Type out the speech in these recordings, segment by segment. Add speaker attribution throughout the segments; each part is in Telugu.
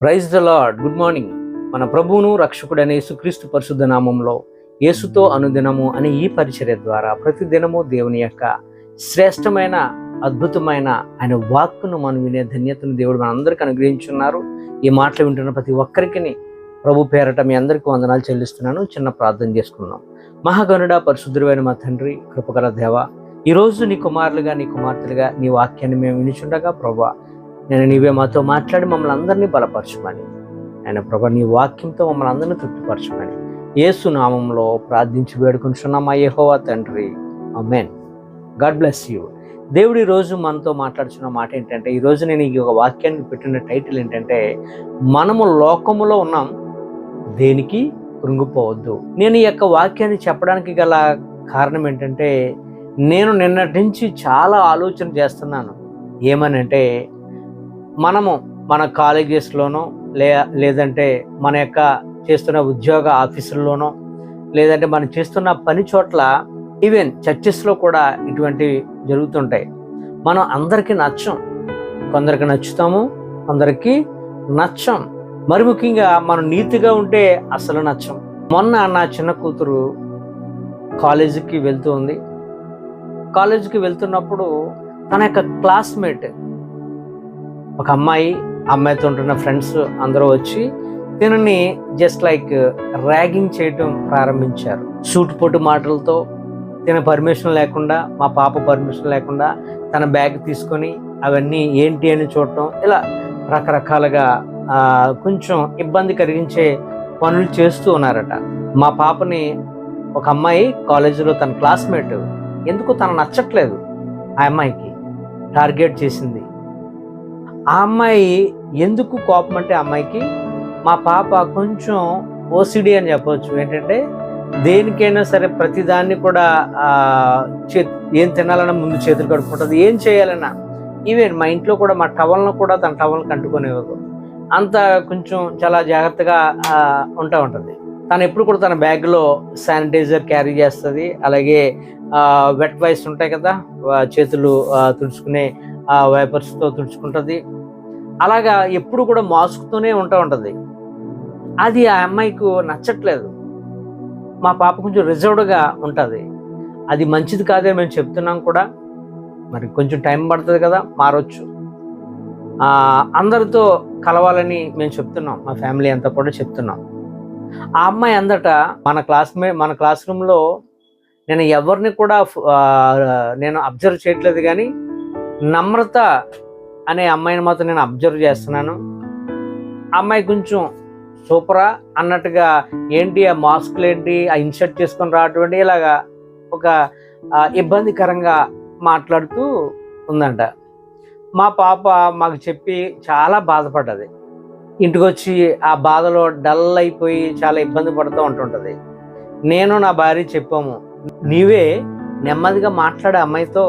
Speaker 1: Praise the lord. Good morning. మన ప్రభువును రక్షకుడైన యేసుక్రీస్తు పరిశుద్ధ నామంలో యేసుతో అనుదినము అనే ఈ పరిచర్య ద్వారా ప్రతిదినము దేవుని యొక్క శ్రేష్టమైన అద్భుతమైన ఆయన వాక్కును మనం వినే ధన్యతను దేవుడు మనందరికీ అనుగ్రహించున్నారు. ఈ మాటలు వింటున్న ప్రతి ఒక్కరికి ప్రభు పేరట మీ అందరికీ వందనాలు చెల్లిస్తున్నాను. చిన్న ప్రార్థన చేసుకుందాం. మహాగణుడా, పరిశుద్ధుడైన మా తండ్రి, కృపగల దేవ, ఈరోజు నీ కుమారులుగా నీ కుమార్తెలుగా నీ వాక్యాన్ని మేము వినిచుండగా ప్రభా, నేను నీవే మాతో మాట్లాడి మమ్మల్ని అందరినీ బలపరచమని, ఆయన ప్రభా నీ వాక్యంతో మమ్మల్ని అందరినీ తృప్తిపరచమని యేసు నామంలో ప్రార్థించి వేడుకుంటున్నాం మా యెహోవా తండ్రి. ఆమేన్. God bless you. దేవుడు ఈరోజు మనతో మాట్లాడుతున్న మాట ఏంటంటే, ఈరోజు నేను ఈ ఒక వాక్యాన్ని పెట్టిన టైటిల్ ఏంటంటే, మనము లోకములో ఉన్నాం, దేనికి కృంగిపోవద్దు. నేను ఈ యొక్క వాక్యాన్ని చెప్పడానికి గల కారణం ఏంటంటే, నేను నిన్నటి నుంచి చాలా ఆలోచన చేస్తున్నాను. ఏమనంటే, మనము మన కాలేజెస్లోనో లేదంటే మన యొక్క చేస్తున్న ఉద్యోగ ఆఫీసుల్లోనో లేదంటే మనం చేస్తున్న పని చోట్ల, ఈవెన్ చర్చెస్లో కూడా ఇటువంటివి జరుగుతుంటాయి. మనం అందరికీ నచ్చం. కొందరికి నచ్చుతాము, కొందరికి నచ్చం. మరి ముఖ్యంగా మనం నీతిగా ఉంటే అసలు నచ్చం. మొన్న నా చిన్న కూతురు కాలేజీకి వెళ్తూ ఉంది. కాలేజీకి వెళ్తున్నప్పుడు తన యొక్క క్లాస్మేట్ ఒక అమ్మాయితో ఉంటున్న ఫ్రెండ్స్ అందరూ వచ్చి దీనిని జస్ట్ లైక్ ర్యాగింగ్ చేయటం ప్రారంభించారు. సూటిపోటు మాటలతో, తన పర్మిషన్ లేకుండా, మా పాప పర్మిషన్ లేకుండా తన బ్యాగ్ తీసుకొని అవన్నీ ఏంటి అని చూడటం, ఇలా రకరకాలుగా కొంచెం ఇబ్బంది కలిగించే పనులు చేస్తూ ఉన్నారట. మా పాపని ఒక అమ్మాయి కాలేజీలో తన క్లాస్మేట్ ఎందుకు తన నచ్చట్లేదు ఆ అమ్మాయికి టార్గెట్ చేసింది. ఆ అమ్మాయి ఎందుకు కోపం అంటే, అమ్మాయికి మా పాప కొంచెం ఓసిడి అని చెప్పవచ్చు. ఏంటంటే, దేనికైనా సరే ప్రతిదాన్ని కూడా ఏం తినాలన్నా ముందు చేతులు కడుక్కుంటుంది, ఏం చేయాలన్నా. ఈవెన్ మా ఇంట్లో కూడా మా టవల్ను కూడా తన టవల్ని కంటుకునేవారు. అంత కొంచెం చాలా జాగ్రత్తగా ఉంటుంది. తను ఎప్పుడు కూడా తన బ్యాగ్లో శానిటైజర్ క్యారీ చేస్తుంది. అలాగే వెట్ వైప్స్ ఉంటాయి కదా, చేతులు తుడుచుకునే వైపర్స్తో తుడుచుకుంటుంది. అలాగా ఎప్పుడు కూడా మాస్క్తోనే ఉంటుంది. అది ఆ అమ్మాయికి నచ్చట్లేదు. మా పాప కొంచెం రిజర్వ్డ్గా ఉంటుంది. అది మంచిది కాదే మేము చెప్తున్నాం కూడా. మరి కొంచెం టైం పడుతుంది కదా, మారొచ్చు. అందరితో కలవాలని మేము చెప్తున్నాం, మా ఫ్యామిలీ అంతా కూడా చెప్తున్నాం. ఆ అమ్మాయి అందట మన క్లాస్ రూమ్లో నేను ఎవరిని కూడా నేను అబ్జర్వ్ చేయట్లేదు, కానీ నమ్రత అనే అమ్మాయిని మాత్రం నేను అబ్జర్వ్ చేస్తున్నాను. అమ్మాయి కొంచెం సూపరా అన్నట్టుగా, ఏంటి ఆ మాస్క్లు ఏంటి, ఆ ఇన్షర్ట్ చేసుకొని రావటువంటి, ఇలాగా ఒక ఇబ్బందికరంగా మాట్లాడుతూ ఉందంట. మా పాప మాకు చెప్పి చాలా బాధపడ్డది. ఇంటికి వచ్చి ఆ బాధలో డల్ అయిపోయి చాలా ఇబ్బంది పడుతూ ఉంటుంటుంది. నేను నా భార్య చెప్పాము, నీవే నెమ్మదిగా మాట్లాడే అమ్మాయితో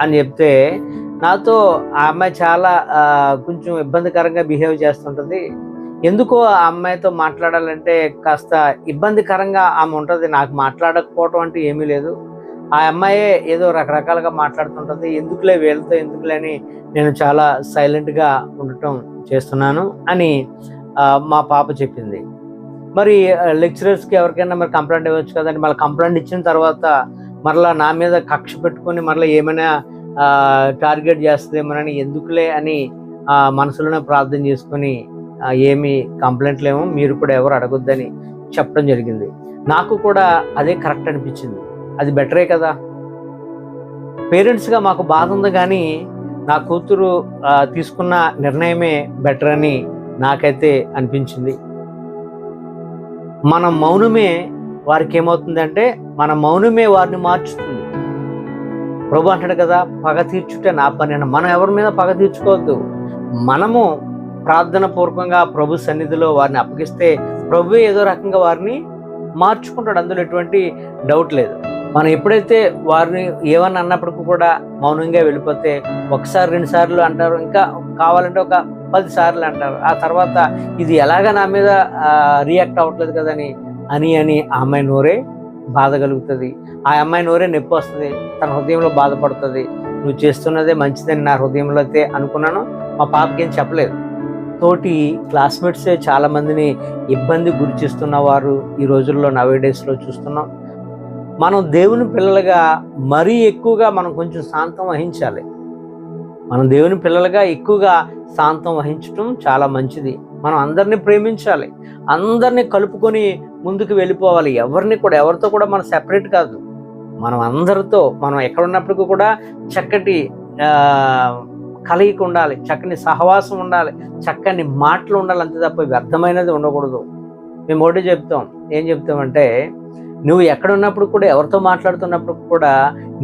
Speaker 1: అని చెప్తే, నాతో ఆ అమ్మాయి చాలా కొంచెం ఇబ్బందికరంగా బిహేవ్ చేస్తుంటుంది. ఎందుకో ఆ అమ్మాయితో మాట్లాడాలంటే కాస్త ఇబ్బందికరంగా ఆమె ఉంటుంది. నాకు మాట్లాడకపోవటం అంటే ఏమీ లేదు. ఆ అమ్మాయే ఏదో రకరకాలుగా మాట్లాడుతుంటుంది. ఎందుకులే వీళ్ళతో ఎందుకులే అని నేను చాలా సైలెంట్గా ఉండటం చేస్తున్నాను అని మా పాప చెప్పింది. మరి లెక్చరర్స్కి ఎవరికైనా మరి కంప్లైంట్ ఇవ్వచ్చు కదండి. మళ్ళీ కంప్లైంట్ ఇచ్చిన తర్వాత మరలా నా మీద కక్ష పెట్టుకొని మరలా ఏమైనా టార్గెట్ చేస్తుందేమోనని, ఎందుకులే అని మనసులోనే ప్రార్థన చేసుకొని ఏమి కంప్లైంట్లు ఏమో మీరు కూడా ఎవరు అడగొద్దని చెప్పడం జరిగింది. నాకు కూడా అదే కరెక్ట్ అనిపించింది. అది బెటరే కదా. పేరెంట్స్గా మాకు బాధ ఉంది, కానీ నా కూతురు తీసుకున్న నిర్ణయమే బెటర్ అని నాకైతే అనిపించింది. మన మౌనమే వారికి ఏమవుతుందంటే, మన మౌనమే వారిని మార్చుతుంది. ప్రభు అంటాడు కదా, పగ తీర్చుటే నా పని అని. మనం ఎవరి మీద పగ తీర్చుకోవద్దు. మనము ప్రార్థన పూర్వకంగా ప్రభు సన్నిధిలో వారిని అప్పగిస్తే ప్రభు ఏదో రకంగా వారిని మార్చుకుంటాడు. అందులో ఎటువంటి డౌట్ లేదు. మనం ఎప్పుడైతే వారిని ఏమన్నా అన్నప్పటికీ కూడా మౌనంగా వెళ్ళిపోతే, ఒకసారి 2 సార్లు అంటారు, ఇంకా కావాలంటే ఒక 10 సార్లు అంటారు. ఆ తర్వాత ఇది ఎలాగ నా మీద రియాక్ట్ అవ్వట్లేదు కదని అని ఆ అమ్మాయి నోరే బాధ కలుగుతుంది. ఆ అమ్మాయి నోరే నొప్పి వస్తుంది. తన హృదయంలో బాధపడుతుంది. నువ్వు చేస్తున్నదే మంచిదని నా హృదయంలో అయితే అనుకున్నాను. మా పాపకి ఏం చెప్పలేదు. తోటి క్లాస్మేట్సే చాలామందిని ఇబ్బంది గురి చేస్తున్న వారు ఈ రోజుల్లో నవేడేస్లో చూస్తున్నాం. మనం దేవుని పిల్లలుగా మరీ ఎక్కువగా మనం కొంచెం శాంతం వహించాలి. మనం దేవుని పిల్లలుగా ఎక్కువగా శాంతం వహించటం చాలా మంచిది. మనం అందరినీ ప్రేమించాలి, అందరినీ కలుపుకొని ముందుకు వెళ్ళిపోవాలి. ఎవరితో కూడా మనం సెపరేట్ కాదు. మనం అందరితో మనం ఎక్కడున్నప్పటికీ కూడా చక్కటి కలయిక ఉండాలి, చక్కని సహవాసం ఉండాలి, చక్కని మాటలు ఉండాలి, అంతే తప్ప వ్యర్థమైనది ఉండకూడదు. మేము ఒకటి చెప్తాం, ఏం చెప్తామంటే, నువ్వు ఎక్కడున్నప్పుడు కూడా ఎవరితో మాట్లాడుతున్నప్పుడు కూడా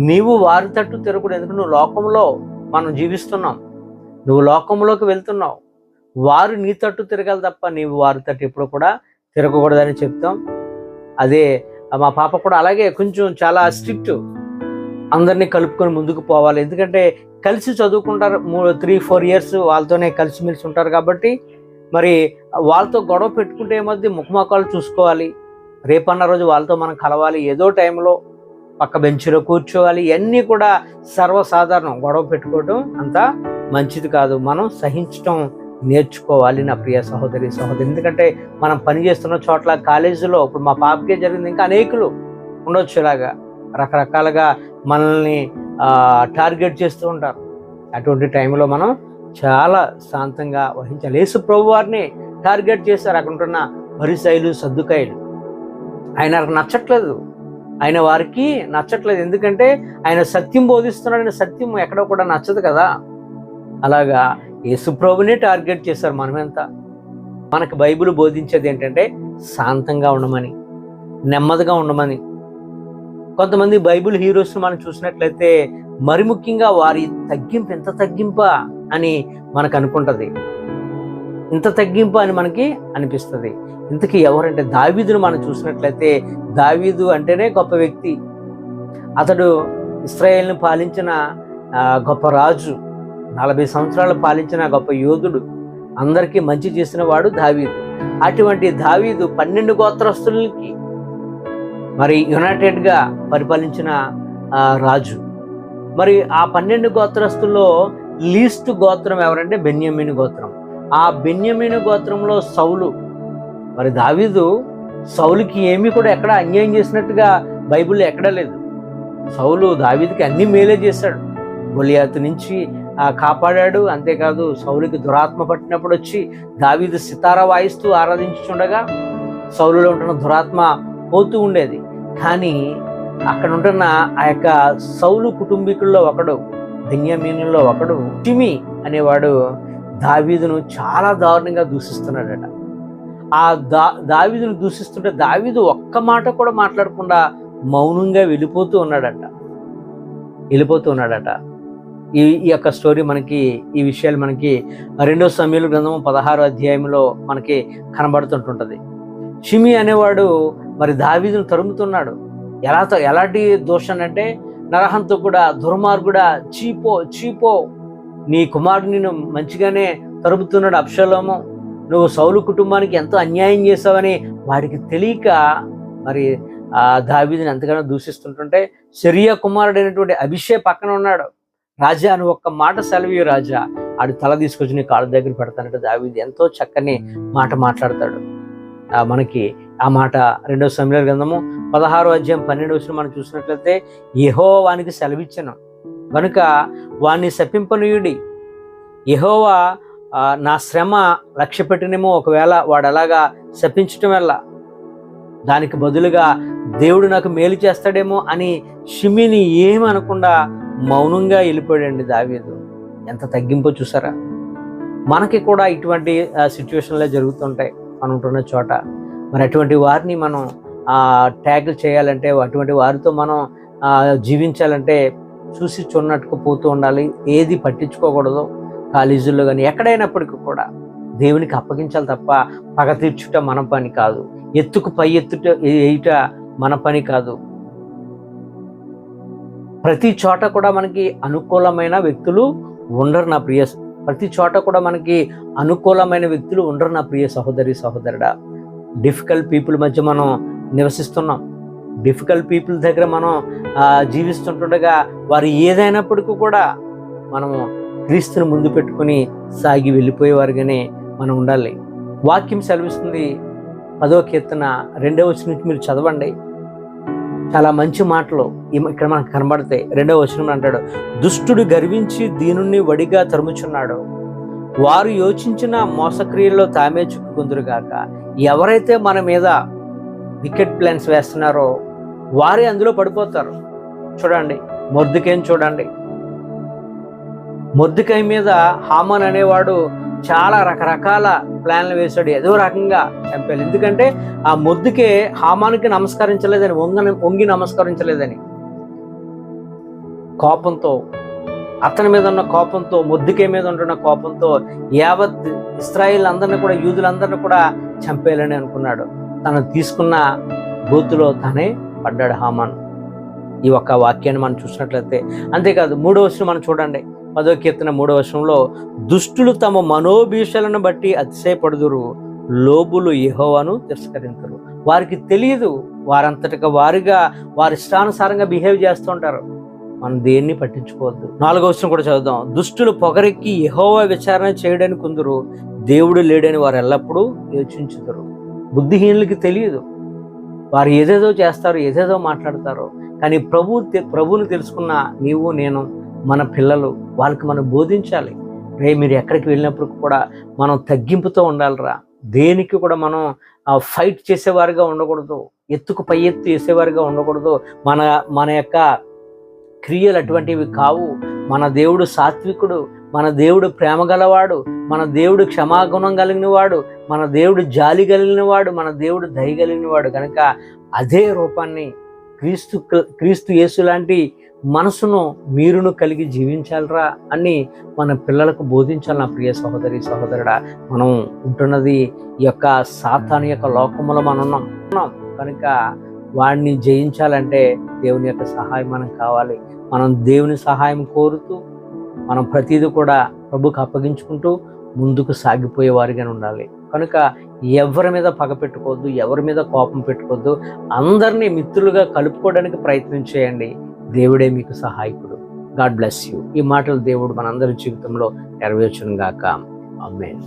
Speaker 1: నీవు వారి తట్టు తిరగకూడదు. ఎందుకంటే నువ్వు లోకంలో మనం జీవిస్తున్నాం, నువ్వు లోకంలోకి వెళ్తున్నావు. వారు నీ తట్టు తిరగాలి తప్ప నీవు వారి తట్టు ఎప్పుడు కూడా తిరగకూడదని చెప్తాం. అదే మా పాప కూడా అలాగే కొంచెం చాలా స్ట్రిక్ట్, అందరినీ కలుపుకొని ముందుకు పోవాలి. ఎందుకంటే కలిసి చదువుకుంటారు, 3-4 years వాళ్ళతోనే కలిసిమెలిసి ఉంటారు కాబట్టి మరి వాళ్ళతో గొడవ పెట్టుకుంటే మధ్య ముఖముఖాలు చూసుకోవాలి. రేపన్న రోజు వాళ్ళతో మనం కలవాలి, ఏదో టైంలో పక్క బెంచ్లో కూర్చోవాలి. ఇవన్నీ కూడా సర్వసాధారణం. గొడవ పెట్టుకోవడం అంత మంచిది కాదు. మనం సహించడం నేర్చుకోవాలి నా ప్రియ సహోదరి. ఎందుకంటే మనం పనిచేస్తున్న చోట్ల, కాలేజీలో, ఇప్పుడు మా పాపకే జరిగింది, ఇంకా అనేకులు ఉండొచ్చు ఇలాగా రకరకాలుగా మనల్ని టార్గెట్ చేస్తూ ఉంటారు. అటువంటి టైంలో మనం చాలా శాంతంగా వహించాలి. యేసు ప్రభు వారిని టార్గెట్ చేశారు అక్కడ ఉంటున్న పరిసయ్యులు, సద్దుకాయలు. ఆయనకు నచ్చట్లేదు, ఆయన వారికి నచ్చట్లేదు. ఎందుకంటే ఆయన సత్యం బోధిస్తున్నాడని సత్యం ఎక్కడో కూడా నచ్చదు కదా. అలాగా యేసు ప్రభునే టార్గెట్ చేశారు. మనమెంత? మనకు బైబిల్ బోధించేది ఏంటంటే శాంతంగా ఉండమని, నెమ్మదిగా ఉండమని. కొంతమంది బైబిల్ హీరోస్ మనం చూసినట్లయితే మరి ముఖ్యంగా వారి తగ్గింపు, ఎంత తగ్గింపా అని మనకు అనుకుంటుంది, ఇంత తగ్గింపు అని మనకి అనిపిస్తుంది. ఇంతకీ ఎవరంటే దావీదును మనం చూసినట్లయితే, దావీదు అంటేనే గొప్ప వ్యక్తి. అతడు ఇశ్రాయేలును పాలించిన గొప్ప రాజు, 40 సంవత్సరాలు పాలించిన గొప్ప యోధుడు, అందరికీ మంచి చేసిన వాడు దావీదు. అటువంటి దావీదు 12 గోత్రస్తులకి మరి యునైటెడ్గా పరిపాలించిన రాజు. మరి ఆ 12 గోత్రస్తుల్లో లీస్ట్ గోత్రం ఎవరంటే బెన్యామీను గోత్రం. ఆ బెన్యామీను గోత్రంలో సౌలు. మరి దావీదు సౌలుకి ఏమీ కూడా ఎక్కడ అన్యాయం చేసినట్టుగా బైబిల్లో ఎక్కడా లేదు. సౌలు దావీదుకి అన్ని మేలే చేశాడు. గొలియాతు నుంచి కాపాడాడు. అంతేకాదు సౌలుకి దురాత్మ పట్టినప్పుడు వచ్చి దావీదు సితారా వాయిస్తూ ఆరాధించుండగా సౌలులో ఉంటున్న దురాత్మ పోతూ ఉండేది. కానీ అక్కడ ఉంటున్న ఆ యొక్క సౌలు కుటుంబీకుల్లో ఒకడు, బెన్యామీనుల్లో ఒకడు షిమి అనేవాడు దావీదును చాలా దారుణంగా దూషిస్తున్నాడట. ఆ దావీదును దూషిస్తుంటే దావీదు ఒక్క మాట కూడా మాట్లాడకుండా మౌనంగా వెళ్ళిపోతూ ఉన్నాడట. ఈ యొక్క స్టోరీ మనకి, ఈ విషయాలు మనకి 2 సమూయేలు గ్రంథము 16వ అధ్యాయంలో మనకి కనబడుతుంటుంటుంది. షిమి అనేవాడు మరి దావీదును తరుముతున్నాడు. ఎలాంటి దోషం అంటే, నరహంతో కూడా దుర్మార్గుడా, చీపో, నీ కుమారుడు నిన్ను మంచిగానే తరుముతున్నాడు అబ్షాలోము, నువ్వు సౌలు కుటుంబానికి ఎంతో అన్యాయం చేసావని వాడికి తెలియక మరి దావీదుని ఎంతగానో దూషిస్తుంటుంటే, సెరియా కుమారుడైనటువంటి అభిషే పక్కన ఉన్నాడు. రాజా, నువ్వు ఒక్క మాట సెలవు రాజా, ఆడు తల తీసుకొచ్చి నీ కాళ్ళ దగ్గర పెడతానంటే దావీదు ఎంతో చక్కని మాట మాట్లాడతాడు. మనకి ఆ మాట 2 సమూయేలు గ్రంథము 16వ అధ్యాయం 12వ మనం చూసినట్లయితే, యెహోవా వానికి సెలవిచ్చెను కనుక వాణ్ణి శపింపనీయుడి. యెహోవా నా శ్రమ లక్ష్య పెట్టినేమో, ఒకవేళ వాడు అలాగా శపించటం వల్ల దానికి బదులుగా దేవుడు నాకు మేలు చేస్తాడేమో అని షిమిని ఏమనకుండా మౌనంగా వెళ్ళిపోయాడండి దావీదు. ఎంత తగ్గింపో చూసారా. మనకి కూడా ఇటువంటి సిచ్యువేషన్లే జరుగుతుంటాయి మనం ఉంటున్న చోట. మరి అటువంటి వారిని మనం ట్యాకిల్ చేయాలంటే, అటువంటి వారితో మనం జీవించాలంటే చూసి చూడనట్టుకు పోతూ ఉండాలి. ఏది పట్టించుకోకూడదు. కాలేజీల్లో కానీ ఎక్కడైనప్పటికీ కూడా దేవునికి అప్పగించాలి తప్ప పగ తీర్చుట మన పని కాదు, ఎత్తుకు పై ఎత్తుట మన పని కాదు. ప్రతి చోట కూడా మనకి అనుకూలమైన వ్యక్తులు ఉండరు నా ప్రియ, ప్రతి చోట కూడా మనకి అనుకూలమైన వ్యక్తులు ఉండరు నా ప్రియ సహోదరుడా. డిఫికల్ట్ పీపుల్ మధ్య మనం నివసిస్తున్నాం. డిఫికల్ట్ పీపుల్ దగ్గర మనం జీవిస్తుంటుండగా వారు ఏదైనప్పటికీ కూడా మనము క్రీస్తుని ముందు పెట్టుకుని సాగి వెళ్ళిపోయేవారుగానే మనం ఉండాలి. వాక్యం సెలవిస్తుంది 10వ కీర్తన 2వ వచనం నుంచి మీరు చదవండి. చాలా మంచి మాటలు ఇక్కడ మనకు కనబడతాయి. 2వ వచనం అంటాడు, దుష్టుడు గర్వించి దీనుణ్ణి వడిగా తరుముచున్నాడు, వారు యోచించిన మోసక్రియల్లో తామే చిక్కుకుందురుగాక. ఎవరైతే మన మీద వికెట్ ప్లాన్స్ వేస్తున్నారో వారే అందులో పడిపోతారు. చూడండి మొర్దెకైని చూడండి. మొర్దెకై మీద హామాన్ అనేవాడు చాలా రకరకాల ప్లాన్లు వేశాడు, ఏదో రకంగా చంపాలి. ఎందుకంటే ఆ మొర్దెకై హామానుకి నమస్కరించలేదని, వంగి నమస్కరించలేదని కోపంతో, అతని మీద ఉన్న కోపంతో, మొర్దెకై మీద ఉంటున్న కోపంతో యావత్ ఇశ్రాయేల్ అందరిని కూడా, యూదులందరినీ కూడా చంపేయాలని అనుకున్నాడు. తను తీసుకున్న గోతులో తనే పడ్డాడు హామాన్. ఈ ఒక్క వాక్యాన్ని మనం చూసినట్లయితే. అంతేకాదు 3వ వచనం మనం చూడండి. 10వ కీర్తన 3వ వచనంలో, దుష్టులు తమ మనోభీషలను బట్టి అతిశయపడుదురు, లోబులు యెహోవాను తిరస్కరించరు. వారికి తెలియదు, వారంతటిగా వారిగా వారి ఇష్టానుసారంగా బిహేవ్ చేస్తూ ఉంటారు. మనం దేన్ని పట్టించుకోవద్దు. 4వ వచనం కూడా చదువుదాం. దుష్టులు పొగరెక్కి యెహోవా విచారణ చేయడానికి కొందరు, దేవుడు లేడని వారు ఎల్లప్పుడూ యోచించుతారు. బుద్ధిహీనులకి తెలియదు, వారు ఏదేదో చేస్తారు, ఏదేదో మాట్లాడతారు. కానీ ప్రభువుని తెలుసుకున్న నీవు నేను, మన పిల్లలు, వాళ్ళకి మనం బోధించాలి. మీరు ఎక్కడికి వెళ్ళినప్పుడు కూడా మనం తగ్గింపుతో ఉండాలిరా. దేనికి కూడా మనం ఫైట్ చేసేవారుగా ఉండకూడదు, ఎత్తుకు పై ఎత్తు వేసేవారుగా ఉండకూడదు. మన యొక్క క్రియలు అటువంటివి కావు. మన దేవుడు సాత్వికుడు, మన దేవుడు ప్రేమ గలవాడు, మన దేవుడు క్షమాగుణం కలిగిన వాడు, మన దేవుడు జాలి కలిగిన వాడు, మన దేవుడు దయ కలిగిన వాడు. కనుక అదే రూపాన్ని క్రీస్తు యేసు లాంటి మనసును మీరును కలిగి జీవించాలరా అని మన పిల్లలకు బోధించాలి. నా ప్రియ సహోదరి సహోదరుడా, మనం ఉంటున్నది ఈ యొక్క సాతాను యొక్క లోకములో మనం ఉన్నాం. కనుక వాడిని జయించాలంటే దేవుని యొక్క సహాయం మనకు కావాలి. మనం దేవుని సహాయం కోరుతూ మనం ప్రతిదీ కూడా ప్రభుకు అప్పగించుకుంటూ ముందుకు సాగిపోయే వారిగా ఉండాలి. కనుక ఎవరి మీద పగ పెట్టుకోవద్దు, ఎవరి మీద కోపం పెట్టుకోవద్దు. అందరినీ మిత్రులుగా కలుపుకోవడానికి ప్రయత్నం చేయండి. దేవుడే మీకు సహాయకుడు. God bless you. ఈ మాటలు దేవుడు మనందరి జీవితంలో నెరవేర్చును గాక. ఆమేన్.